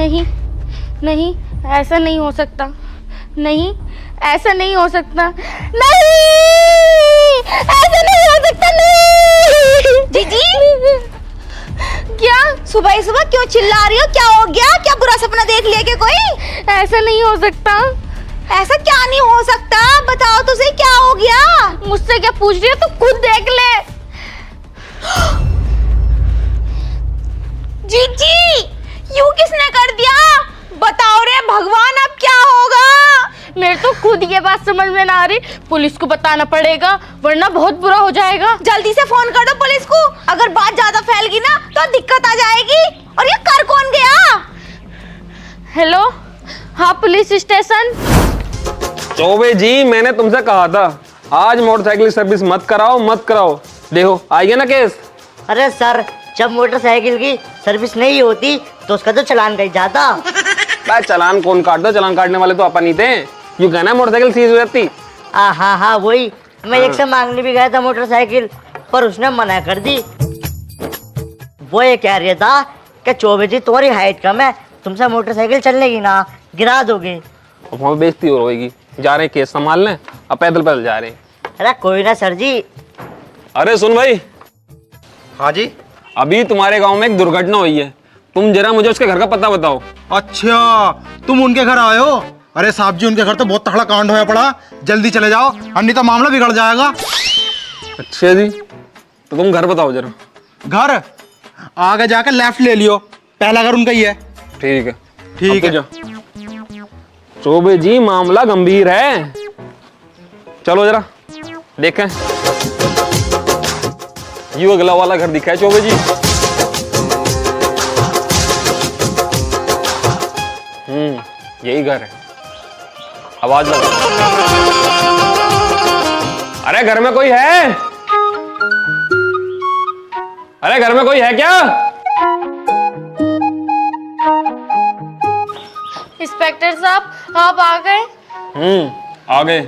नहीं नहीं, ऐसा नहीं हो सकता, नहीं ऐसा नहीं हो सकता, नहीं ऐसा नहीं हो सकता, नहीं। जीजी क्या सुबह सुबह क्यों चिल्ला रही हो? क्या हो गया? क्या बुरा सपना देख लिया क्या कोई? ऐसा नहीं हो सकता। ऐसा क्या नहीं हो सकता? बताओ तो सही, क्या हो गया? मुझसे क्या पूछ रही है? तू खुद देख ले। जीजी यूं किसने कर दिया? बताओ रे भगवान, अब क्या होगा? मेरे तो खुद ये बात समझ में ना आ रही। पुलिस को बताना पड़ेगा वरना बहुत बुरा हो जाएगा। जल्दी से फोन कर दो पुलिस को। अगर बात ज्यादा फैल गई ना तो दिक्कत आ जाएगी। और ये कर कौन गया? हेलो, हाँ पुलिस स्टेशन। चौबे जी, मैंने तुमसे कहा था आज मोटरसाइकिल सर्विस मत कराओ। देखो आ गया ना केस। अरे सर, जब मोटरसाइकिल की सर्विस नहीं होती तो उसका तो चालान कट जाता। भाई चालान कौन काटता? चालान काटने वाले तो अपन ही थे। यूं कहना मोटरसाइकिल सीज हो जाती। हाँ वही। मैं एक से मांगने भी गया था मोटरसाइकिल, पर उसने मना कर दी। वो ये कह रहा था कि चौबे जी तुम्हारी हाइट कम है, तुमसे मोटरसाइकिल चलने की ना, गिरा दोगे। वहाँ बेइज्जती हो रहेगी। जा रहे हैं केस संभालने, अब पैदल जा रहे हैं। अरे कोई ना सर जी। अरे सुन भाई। हाँ जी। अभी तुम्हारे गांव में एक दुर्घटना हुई है, तुम जरा मुझे उसके घर का पता बताओ। अच्छा, तुम उनके घर आए हो? अरे साहब जी, उनके घर तो बहुत तगड़ा कांड होया पड़ा, जल्दी चले जाओ, अन्य तो मामला बिगड़ जाएगा। अच्छा जी, तो तुम घर बताओ जरा। घर आगे जाकर लेफ्ट ले लियो, पहला घर उनका ही है। ठीक है ठीक है। चौबे जी मामला गंभीर है, चलो जरा देखें। ये अगला वाला घर दिखा है चौबे जी। यही घर है। आवाज लगा। अरे घर में कोई है? अरे घर में कोई है क्या? इंस्पेक्टर साहब, आप आ गए? आ गए।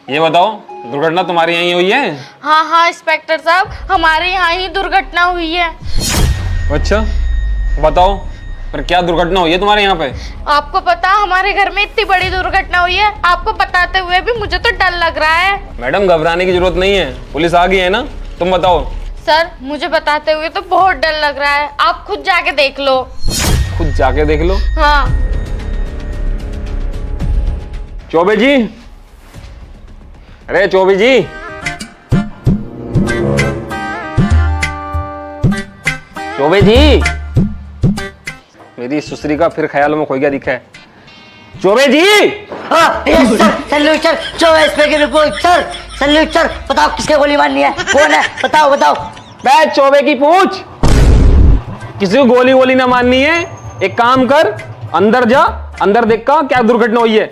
ये बताओ, दुर्घटना तुम्हारे यहीं हुई है? हाँ इंस्पेक्टर साहब, हमारे यहाँ ही दुर्घटना हुई है। अच्छा बताओ, पर क्या दुर्घटना हुई है तुम्हारे यहाँ पे? आपको पता, हमारे घर में इतनी बड़ी दुर्घटना हुई है, आपको बताते हुए भी मुझे तो डर लग रहा है। मैडम घबराने की जरूरत नहीं है, पुलिस आ गई है ना, तुम बताओ। सर, मुझे बताते हुए तो बहुत डर लग रहा है, आप खुद जाके देख लो। खुद जाके देख लो। हाँ। चौबे जी, अरे चौबे जी, चौबे जी, मेरी सुसरी का फिर ख्याल में खोई गया दिखा है। चौबे जी। सर, चौबे की रिपोर्ट सर। सल्यूट सर, बताओ किसके गोली मारनी है, कौन है, बताओ। बैठ चौबे की पूछ। किसी को गोली ना मारनी है। एक काम कर, अंदर जा, अंदर देख का क्या दुर्घटना हुई है।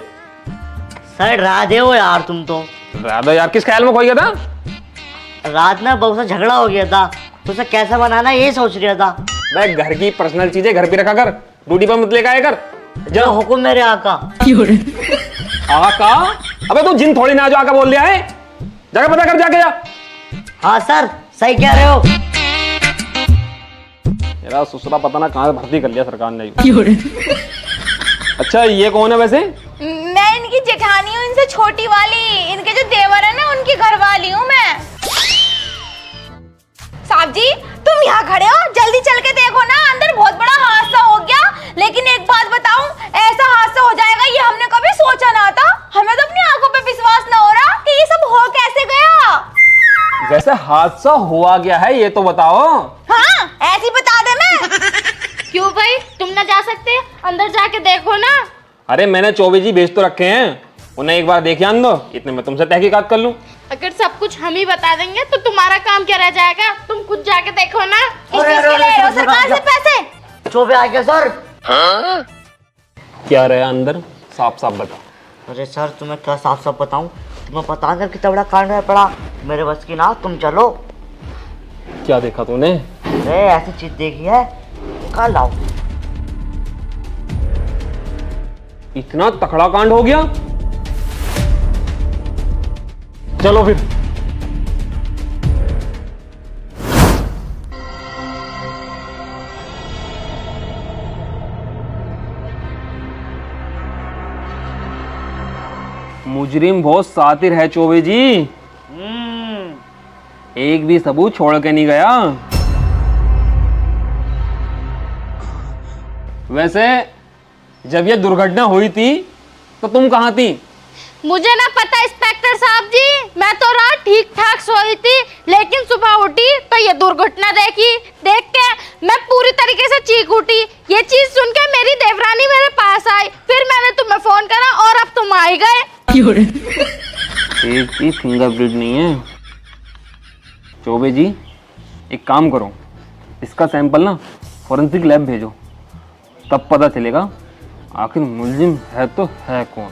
सर राधे हो यार तुम तो। राधा यार, किस ख्याल में खोई गया था? रात में बहुत सा झगड़ा हो गया था, तो उसे कैसा बनाना ये सोच रहा था। मैं घर की पर्सनल चीजें घर पे रखा कर, ड्यूटी पर मत लेकर आया कर। जो हुक्म मेरे आका। आका? अबे तू जिन थोड़ी ना जो आका बोल दिया है, जाके पता कर, जाके जा। हाँ सर, सही कह रहे हो। मेरा ससुरा पता ना कहाँ भर्ती कर लिया सरकार ने। अच्छा ये कौन है वैसे? मैं इनकी जेठानी हूँ, इनसे छोटी वाली। इनके जो देवर है ना, उनकी घर वाली हूँ मैं। साहब जी, तुम यहाँ खड़े हो, जल्दी चल के देखो ना, अंदर बहुत बड़ा हादसा हो गया। लेकिन एक बात बताऊं, ऐसा हादसा हो जाएगा ये हमने कभी सोचा ना था। हमें तो अपनी आंखों पे विश्वास ना हो रहा कि ये सब हो कैसे गया। वैसे हादसा हुआ क्या है ये तो बताओ। हाँ, ऐसी बता दे मैं। क्यों भाई, तुम ना जा सकते? अंदर जाके देखो ना। अरे मैंने चौबे जी भेज तो रखे हैं, उन्हें एक बार देख आन दो, इतने में तुमसे तहकीकात कर लूं। अगर सब कुछ हम ही बता देंगे तो तुम्हारा काम क्या रह जाएगा? तुम खुद जाके देखो ना। इस चीज के ले रहे हो सरकार से पैसे? चौबे आ गया सर। क्या रहा अंदर, साफ साफ बता। अरे सर, तुम्हें क्या साफ साफ बताऊं? तुम्हें पता है कितना बड़ा कांड है पड़ा, मेरे बस की ना, तुम चलो। क्या देखा तूने? अरे ऐसी चीज देखी है, कल लाओ। इतना तकड़ा कांड हो गया? चलो फिर। मुजरिम बहुत सातिर है चौबे जी, एक भी सबूत छोड़ के नहीं गया। वैसे जब ये दुर्घटना हुई थी तो तुम कहाँ थी? मुझे ना पता इंस्पेक्टर साहब जी, मैं तो रात ठीक ठाक सोई थी, लेकिन सुबह उठी तो ये दुर्घटना देख के मैं पूरी तरीके से चीख उठी। ये चीज सुन के मेरी देवरानी मेरे पास आई, फिर मैंने तुम्हें फोन करा और अब तुम आ गए। एक भी फिंगरप्रिंट नहीं है। चौबे जी एक काम करो, इसका सैंपल ना फॉरेंसिक लैब भेजो, तब पता चलेगा आखिर मुलजिम है तो है कौन।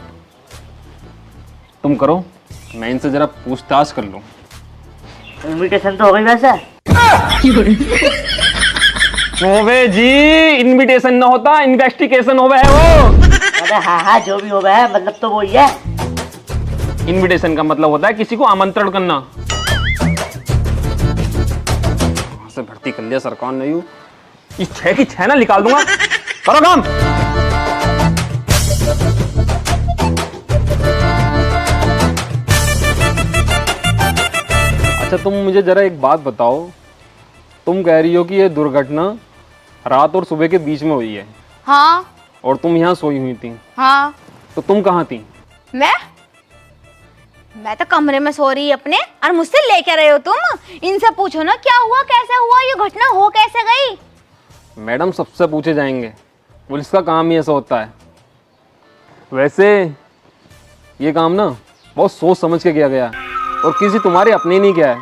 तुम करो, मैं इनसे जरा पूछताछ कर लूं। इनविटेशन तो हो गई वैसे। चौबे जी इनविटेशन ना होता, इन्वेस्टिगेशन हो है वो। अरे हाँ जो भी हो गया है, मतलब तो वही है। इनविटेशन का मतलब होता है किसी को आमंत्रण करना। वहां से भर्ती कर लिया सरकार ने, यू इस 6 की 6 ना निकाल दूंगा। करो काम। अच्छा तुम मुझे जरा एक बात बताओ, तुम कह रही हो कि ये दुर्घटना रात और सुबह के बीच में हुई है। हाँ। और तुम यहाँ सोई हुई थी। हाँ। तो तुम कहाँ थी? मैं तो कमरे में सो रही अपने, और मुझसे लेके रहे हो तुम। इनसे पूछो ना क्या हुआ, कैसे हुआ, ये घटना हो कैसे गई। मैडम सबसे पूछे जाएंगे, पुलिस का काम ही ऐसा होता है। वैसे ये काम ना बहुत सोच समझ के किया गया है, और किसी तुम्हारे अपने नहीं किया है,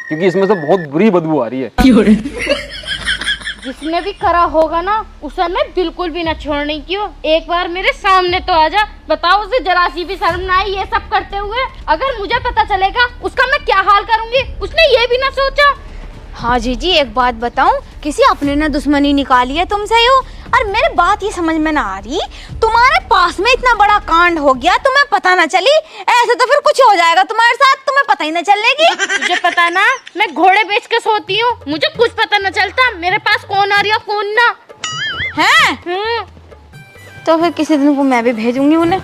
क्योंकि इसमें से बहुत बुरी बदबू आ रही है। जिसने भी करा होगा ना, उसे मैं बिल्कुल भी ना छोड़ने की हो। एक बार मेरे सामने तो आ जा, बताओ उसे जरा सी भी शर्म ना आई ये सब करते हुए। अगर मुझे पता चलेगा उसका मैं क्या हाल करूंगी, उसने ये भी ना सोचा। हाँ जी एक बात बताऊं, किसी अपने ने दुश्मनी निकाली है तुमसे यू। और मेरे बात ये समझ में ना आ रही, तुम्हारे पास में इतना बड़ा कांड हो गया, तुम्हें पता ना चली। ऐसे तो फिर कुछ हो जाएगा तुम्हारे साथ, तुम्हें पता ही ना चलेगी। मुझे पता ना, मैं घोड़े बेच के सोती हूँ, मुझे कुछ पता ना चलता मेरे पास कौन आ रही है कौन ना हैं? तो फिर किसी दिन को मैं भी भेजूंगी उन्हें।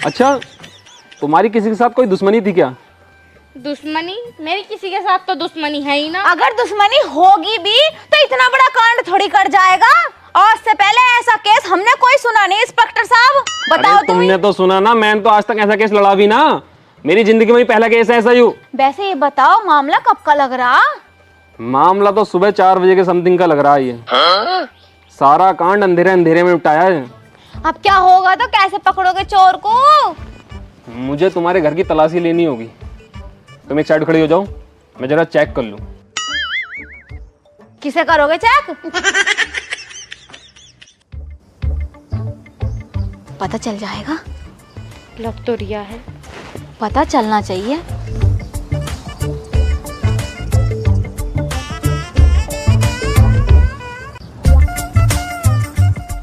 अच्छा तुम्हारी किसी के साथ कोई दुश्मनी थी क्या? दुश्मनी? मेरी किसी के साथ तो दुश्मनी है ही ना। अगर दुश्मनी होगी भी तो इतना बड़ा कांड थोड़ी कर जाएगा। आज से पहले ऐसा केस हमने कोई सुना नहीं इंस्पेक्टर साहब, बताओ तुम। तुमने तो सुना ना, मैंने तो आज तक ऐसा केस लड़ा भी ना, मेरी जिंदगी में ही पहला केस है ऐसा। यू वैसे ये बताओ मामला कब का लग रहा? मामला तो सुबह 4 बजे के समथिंग का लग रहा है। ये सारा कांड अंधेरे अंधेरे में निपटाया है। अब क्या होगा, तो कैसे पकड़ोगे चोर को? मुझे तुम्हारे घर की तलाशी लेनी होगी। तुम एक साइड खड़ी हो जाओ, मैं जरा चेक कर लूं। किसे करोगे चेक? पता चल जाएगा। लग तो रिया है, पता चलना चाहिए।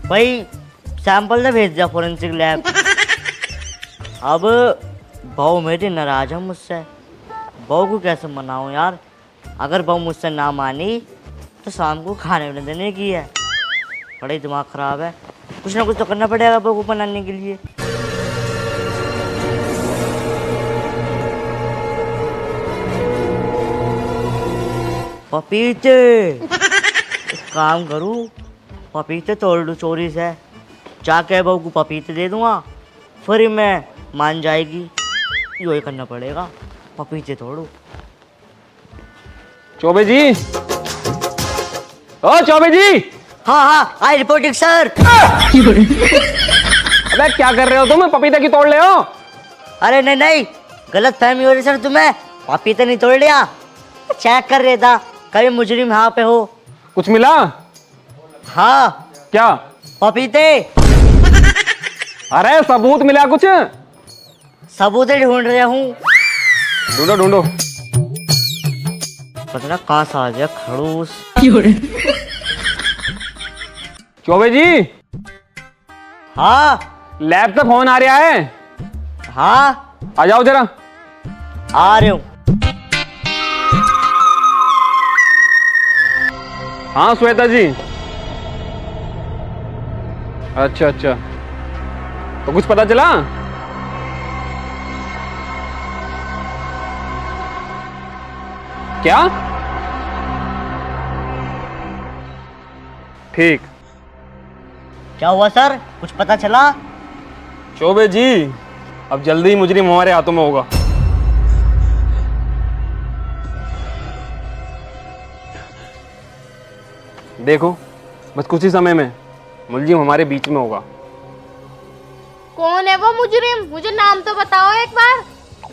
भाई सैंपल तो भेज दिया फॉरेंसिक लैब। अब बहू मेरी नाराज है मुझसे, बहू को कैसे मनाऊं यार। अगर बहू मुझसे ना मानी तो शाम को खाने में देने की है। बड़ा ही दिमाग खराब है, कुछ ना कुछ तो करना पड़ेगा बहू को मनाने के लिए। पपीते काम करूं, पपीते तोड़ लूं चोरी से, जाके बहू को पपीते दे दूंगा, फिर मैं मान जाएगी। यही करना पड़ेगा, पपीते तोड़ू। चौबे जी, ओ चौबे जी। हाँ आई रिपोर्टिंग सर। अबे क्या कर रहे हो तुम, पपीता की तोड़ ले हो? अरे नहीं गलत फहमी हो रही सर तुम्हें, पपीते नहीं तोड़ लिया, चेक कर रहा था कभी मुजरिम यहाँ पे हो। कुछ मिला? हाँ क्या? पपीते। अरे सबूत मिला कुछ? सबूत ढूंढ रहा हूँ। ढूंढो ढूंढो। पता ना कहाँ से आ गया खड़ूस। चौबे जी। हाँ लैब से फोन आ रहा है। हाँ आ जाओ जरा। आ रहे हूँ। हाँ श्वेता जी। अच्छा तो कुछ पता चला? क्या? ठीक। क्या हुआ सर, कुछ पता चला? चौबे जी, अब जल्दी ही मुजरिम हमारे हाथों में होगा। देखो, बस कुछ ही समय में मुलजिम हमारे बीच में होगा। कौन है वो मुजरिम? मुझे नाम तो बताओ एक बार।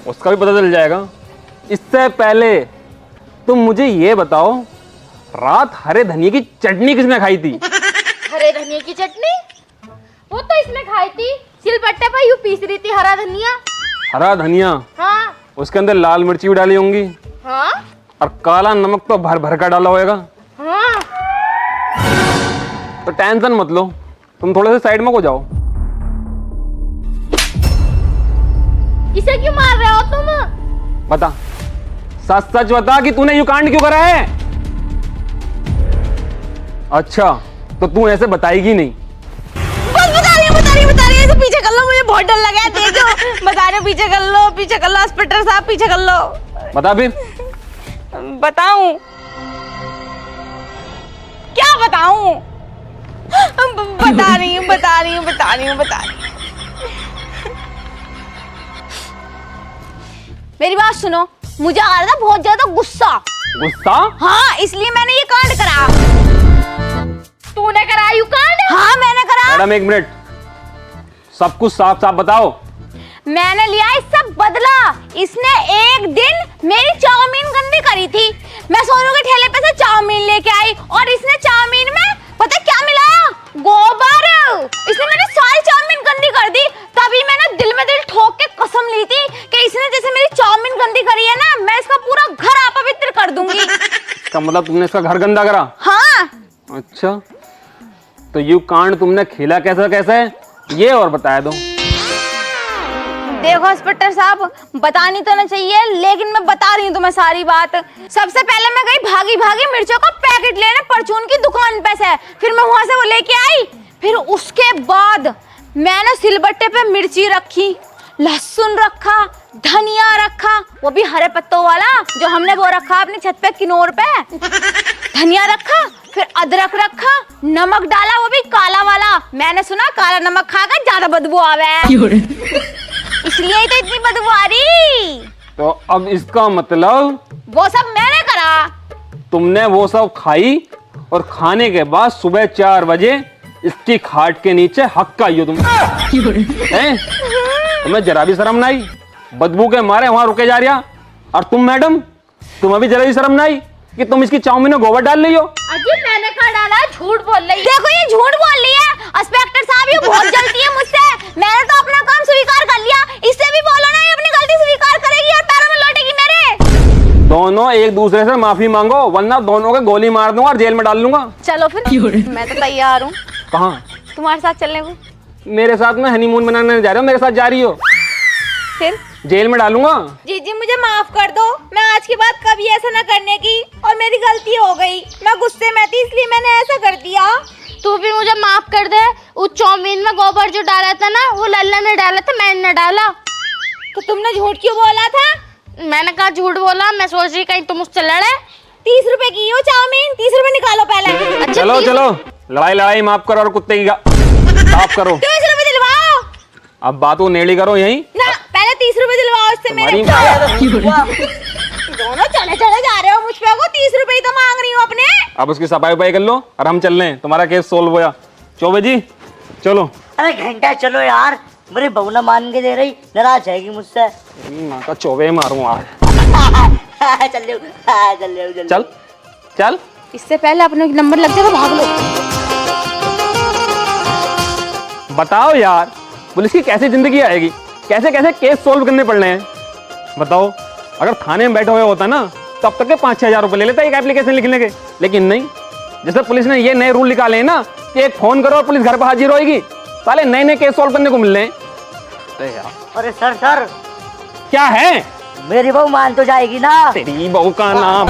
उसका भी पता चल जाएगा। इससे पहले तुम मुझे ये बताओ, रात हरे धनिया की चटनी किसने खाई थी? हरे धनिया की चटनी? वो तो इसने खाई थी, सिलबट्टे पर यूं पीस रही थी हरा धनिया। हरा धनिया? हाँ। उसके अंदर लाल मिर्ची भी डाली होंगी। हाँ। और काला नमक तो भर भर का डाला होगा। हाँ। तो टेंशन मत लो, तुम थोड़े से साइड में हो जाओ। इसे क्यों मार रहे हो तुम? बता, सच सच बता कि तूने यूं कांड क्यों करा है? अच्छा, तो तू ऐसे बताएगी नहीं। बस बता रही है, ऐसे पीछे कर लो, मुझे बहुत डर लगा है, देखो। बता रही हूँ, पीछे कर लो, इंस्पेक्टर साहब पीछे कर लो। बता फिर। बताऊं? क्या बताऊं? बता रही हूँ। मेरी बात सुनो, मुझे आ रहा था बहुत ज्यादा गुस्सा। गुस्सा? हाँ, इसलिए मैंने ये कांड करा। तूने करा यू कांड? हाँ, मैंने करा। मैडम एक मिनट, सब कुछ साफ साफ बताओ। मैंने लिया इससे बदला। इसने एक दिन मेरी चाउमीन गंदी करी थी। मैं सोनू के ठेले पे से चाउमीन लेके आई और इसने चाउमीन में पता क्या मिलाया? गोबर। इसने मेरी सारी चाउमीन गंदी कर दी। तभी मैंने दिल में दिल ठोक के कसम ली थी कि इसने जैसे मेरी चाउमीन गंदी करी है ना, मैं इसका पूरा घर अपवित्र कर दूंगी। इसका मतलब तुमने इसका घर गंदा करा? हाँ। अच्छा, तो यू कांड तुमने खेला कैसे ये और बताया दो। देखो इंस्पेक्टर साहब, बतानी तो ना चाहिए, लेकिन मैं बता रही हूँ तुम्हें सारी बात। सबसे पहले मैं गई भागी मिर्चों का पैकेट लेने परचून की दुकान पे से। फिर मैं वहां से वो लेके आई। फिर उसके बाद मैंने सिलबट्टे पे मिर्ची रखी, लहसुन रखा, धनिया रखा, वो भी हरे पत्तों वाला जो हमने वो रखा अपनी छत पे किनोर पे। धनिया रखा, फिर अदरक रखा, नमक डाला, वो भी काला वाला। मैंने सुना काला नमक खाकर ज्यादा बदबू आवे, इसलिए तो इतनी बदबू आ रही। तो अब इसका मतलब वो सब मैंने करा। तुमने वो सब खाई और खाने के बाद सुबह 4 बजे इसकी खाट के नीचे हक्का आई हो तुम हैं? तुम्हें जरा भी शर्म नहीं? बदबू के मारे वहां रुके जा रही। और तुम मैडम, तुम्हें भी जरा भी शर्म नहीं कि तुम इसकी चाउमीन में गोबर डाल रही हो? अजी मैंने कहा डाला, झूठ बोल रही है। देखो ये झूठ बोल रही है। इंस्पेक्टर साहब ये बहुत जलती है मुझसे। मैंने तो अपना काम स्वीकार कर लिया, इससे भी बोलो ना, ये अपनी गलती स्वीकार करेगी और पैरों में लौटेगी मेरे। दोनों एक दूसरे से माफी मांगो, वरना दोनों को गोली मार दूंगा और जेल में डाल दूंगा। चलो फिर, मैं तो तैयार हूँ। कहाँ? तुम्हारे साथ चलने को। मेरे साथ में हनीमून मनाने जा रहे हो? मेरे साथ जा रही हो? फिर जेल में डालूंगा। जी मुझे माफ कर दो, मैं आज के बाद कभी ऐसा ना करने की, और मेरी गलती हो गई। मैं गुस्से में थी इसलिए मैंने ऐसा कर दिया। तू भी मुझे माफ कर दे। उस चाउमीन में गोबर जो डाला था ना, वो लल्ला ने डाला था, मैंने डाला। तो तुमने झूठ क्यों बोला था? मैंने कहा झूठ बोला, मैं सोच रही कहीं तुम मुझसे लड़े। 30 रुपए की हो चाउमीन, 30 रुपए निकालो पहले। अच्छा, चलो 30 चलो, लड़ाई माफ करो और कुत्ते की साफ करो। 30 रुपए दिलवाओ। अब बात वो नेड़ी करो यहीं। ना, पहले 30 रुपए दिलवाओ इससे मेरे। दोनों चले जा रहे हो मुझ पे, 30 रुपए ही तो मांग रही हूँ अपने। अब उसकी सफाई उपाई कर लो और हम चल रहे हैं, तुम्हारा केस सोल्व होया। चौबे जी चलो। अरे घंटा चलो यार, मेरी बहू ना मान के दे रही, नाराज जाएगी मुझसे। माँ का चौबे मारूं आज। चल चल। इससे पहले अपने नंबर लग जाएगा, भाग लो। बताओ यार, पुलिस की कैसी जिंदगी आएगी? कैसे कैसे केस सोल्व करने पड़ने हैं? बताओ, अगर थाने में बैठे हुए होता ना, तब तक के 5-6 हजार रुपए ले लेता एक एप्लीकेशन लिखने के। लेकिन नहीं, जैसे पुलिस ने ये नए रूल निकाले हैं ना कि एक फोन करो और पुलिस घर पर हाजिर होगी, साले नए केस सोल्व करने को मिल रहे हैं। अरे सर क्या है? मेरी बहू मान तो जाएगी ना? तेरी बहू का नाम